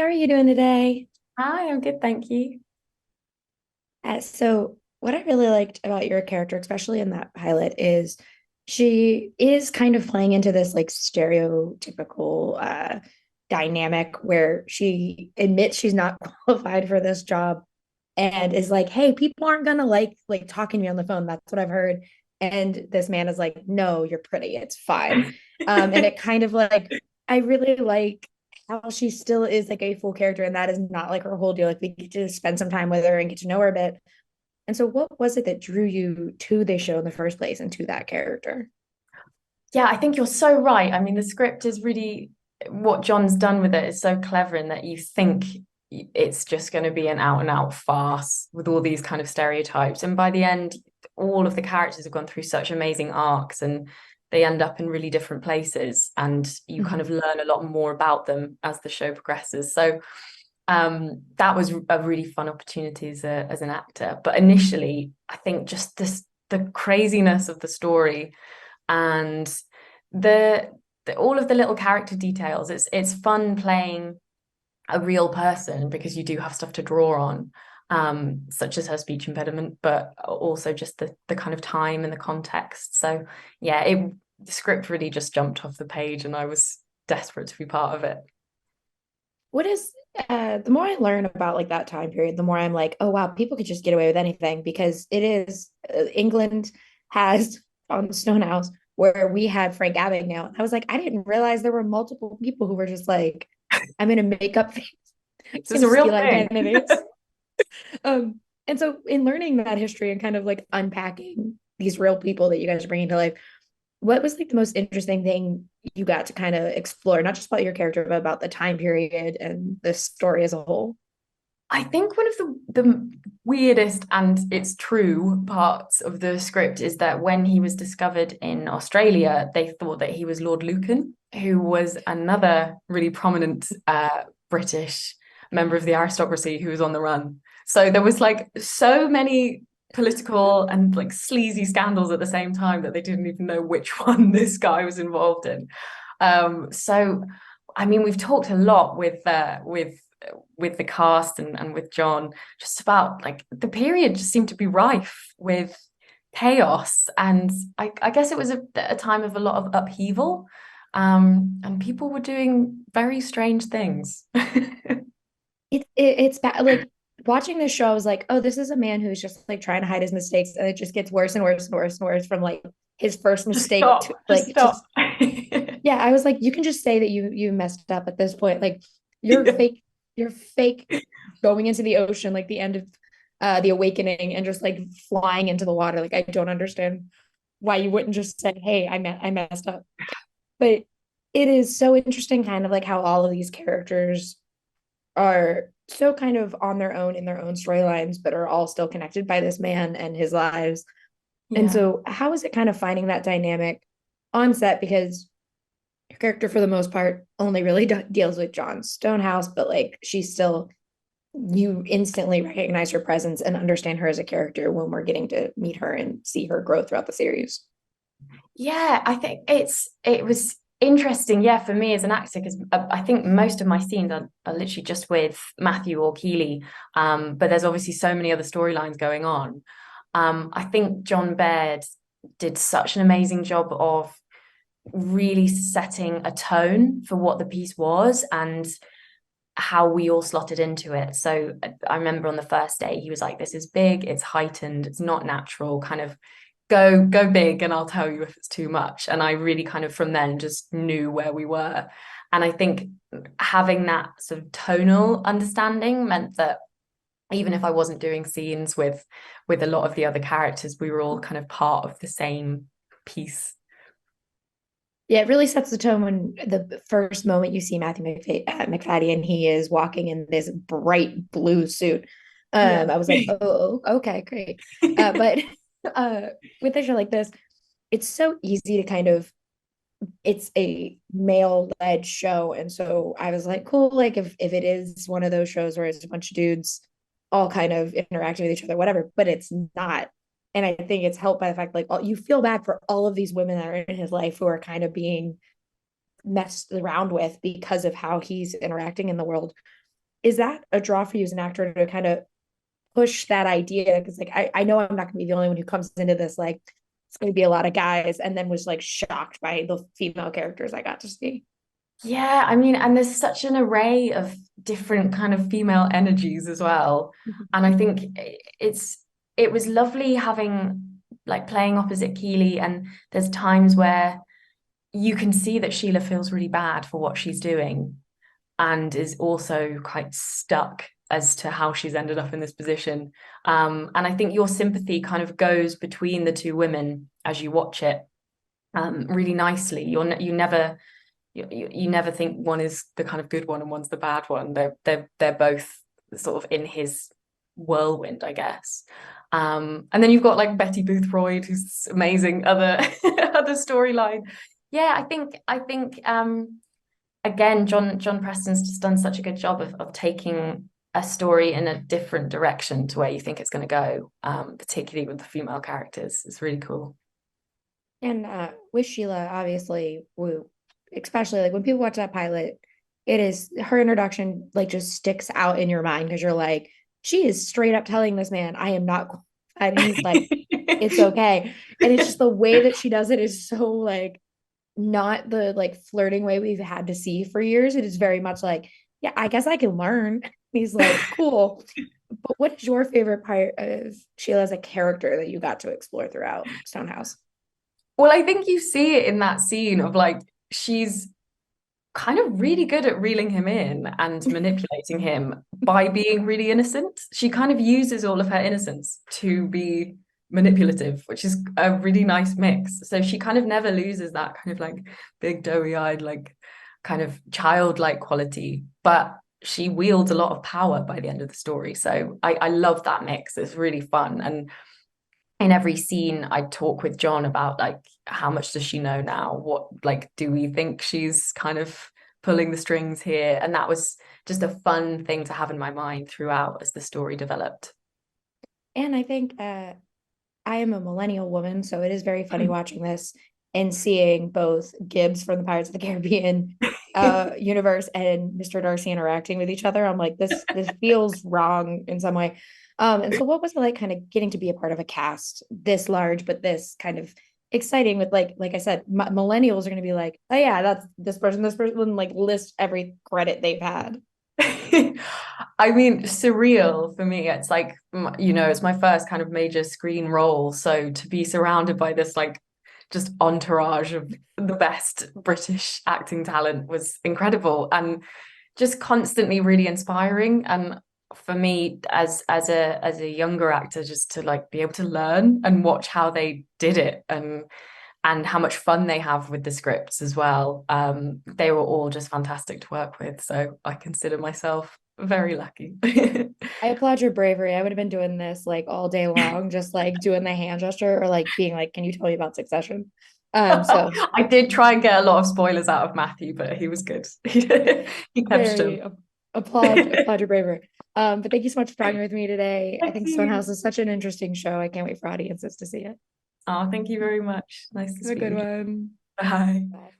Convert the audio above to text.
are you doing today? Hi, I'm good, thank you. So what I really liked about your character, especially in that pilot, is she is kind of playing into this like stereotypical dynamic where she admits she's not qualified for this job and is like, hey, people aren't gonna like talking to me on the phone. That's what I've heard. And this man is like, no, you're pretty, it's fine. And it kind of like I really like how she still is like a full character, and that is not like her whole deal. Like we get to spend some time with her and get to know her a bit. And so what was it that drew you to the show in the first place and to that character? Yeah, I think you're so right. I mean, the script is really what John's done with it is so clever in that you think it's just going to be an out and out farce with all these kind of stereotypes. And by the end, all of the characters have gone through such amazing arcs and they end up in really different places. And you kind Mhm. of learn a lot more about them as the show progresses. So that was a really fun opportunity as an actor. But initially, I think just the craziness of the story and the, all of the little character details. It's fun playing a real person because you do have stuff to draw on, such as her speech impediment, but also just the kind of time and the context. So yeah, the script really just jumped off the page, and I was desperate to be part of it. What is the more I learn about like that time period, the more I'm like, oh wow, people could just get away with anything because it is England has on Stonehouse where we had Frank Abagnale. I was like, I didn't realize there were multiple people who were just like, I'm gonna make up things So it's and a real steal thing. identities. And so in learning that history and kind of like unpacking these real people that you guys are bringing to life, what was like the most interesting thing you got to kind of explore, not just about your character, but about the time period and the story as a whole? I think one of the weirdest and it's true parts of the script is that when he was discovered in Australia, they thought that he was Lord Lucan, who was another really prominent British member of the aristocracy who was on the run. So there was like so many political and like sleazy scandals at the same time that they didn't even know which one this guy was involved in. So I mean, we've talked a lot with the cast and with John, just about like the period just seemed to be rife with chaos. And I guess it was a time of a lot of upheaval. And people were doing very strange things. It's bad. Like watching this show, I was like, oh, this is a man who's just like trying to hide his mistakes, and it just gets worse and worse and worse and worse from like his first Just mistake to stop, just like stop. just yeah. I was like, you can just say that you messed up at this point. Like you're Yeah. fake, you're fake going into the ocean, like the end of the awakening, and just like flying into the water. Like I don't understand why you wouldn't just say, hey, I messed up. But it is so interesting, kind of like how all of these characters are so kind of on their own in their own storylines, but are all still connected by this man and his lives. And Yeah. so, how is it kind of finding that dynamic on set? Because your character, for the most part, only really deals with John Stonehouse, but like she's still, you instantly recognize her presence and understand her as a character when we're getting to meet her and see her grow throughout the series. Yeah, I think it was interesting, yeah, for me as an actor, because I think most of my scenes are literally just with Matthew or Keeley. But there's obviously so many other storylines going on. I think John Baird did such an amazing job of really setting a tone for what the piece was and how we all slotted into it. So I remember on the first day, he was like, "This is big, it's heightened, it's not natural, kind of go big and I'll tell you if it's too much." And I really kind of from then just knew where we were. And I think having that sort of tonal understanding meant that even if I wasn't doing scenes with a lot of the other characters, we were all kind of part of the same piece. Yeah, it really sets the tone when the first moment you see Matthew McFadden and he is walking in this bright blue suit. Yeah. I was like, oh, okay, great. But with a show like this, it's so easy to kind of, it's a male-led show. And so I was like, cool, like if it is one of those shows where it's a bunch of dudes all kind of interacting with each other, whatever, but it's not. And I think it's helped by the fact like you feel bad for all of these women that are in his life who are kind of being messed around with because of how he's interacting in the world. is that a draw for you as an actor to kind of push that idea? Because like I know I'm not gonna be the only one who comes into this like it's gonna be a lot of guys and then was like shocked by the female characters I got to see. Yeah, I mean, and there's such an array of different kind of female energies as well. And I think it was lovely having like playing opposite Keely, and there's times where you can see that Sheila feels really bad for what she's doing and is also quite stuck as to how she's ended up in this position. And I think your sympathy kind of goes between the two women as you watch it really nicely. You never you never think one is the kind of good one and one's the bad one. They're both sort of in his whirlwind, I guess. And then you've got like Betty Boothroyd, who's amazing other other storyline. Yeah, I think again, John Preston's just done such a good job of taking a story in a different direction to where you think it's going to go, particularly with the female characters. It's really cool. And with Sheila, obviously, especially like when people watch that pilot, it is her introduction like just sticks out in your mind because you're like, she is straight up telling this man, I am not qualified. And he's like, it's okay. And it's just the way that she does it is so like not the like flirting way we've had to see for years. It is very much like, yeah, I guess I can learn. He's like, cool. But what is your favorite part of Sheila as a character that you got to explore throughout Stonehouse? Well, I think you see it in that scene of like she's kind of really good at reeling him in and manipulating him by being really innocent. She kind of uses all of her innocence to be manipulative, which is a really nice mix. So she kind of never loses that kind of like big doughy-eyed, like kind of childlike quality, but she wields a lot of power by the end of the story. So I love that mix. It's really fun. And in every scene I talk with John about like how much does she know now? What like do we think she's kind of pulling the strings here? And that was just a fun thing to have in my mind throughout as the story developed. And I think I am a millennial woman, so it is very funny watching this and seeing both Gibbs from the Pirates of the Caribbean universe and Mr. Darcy interacting with each other. I'm like, this feels wrong in some way. And so what was it like kind of getting to be a part of a cast this large, but this kind of exciting with like I said, millennials are going to be like, oh yeah, that's this person, like list every credit they've had. I mean, surreal for me. It's like, it's my first kind of major screen role. So to be surrounded by this like just entourage of the best British acting talent was incredible and just constantly really inspiring. And for me, as a younger actor, just to like be able to learn and watch how they did it and how much fun they have with the scripts as well. They were all just fantastic to work with. So I consider myself very lucky. I applaud your bravery. I would have been doing this like all day long, just like doing the hand gesture or like being like, can you tell me about Succession? So I did try and get a lot of spoilers out of Matthew, but he was good. He kept very him. applaud your bravery. But thank you so much for talking with me today. I Thank think you. Stonehouse is such an interesting show. I can't wait for audiences to see it. Oh, thank you very much. Nice to Have a speak good with you. one. Bye. Bye.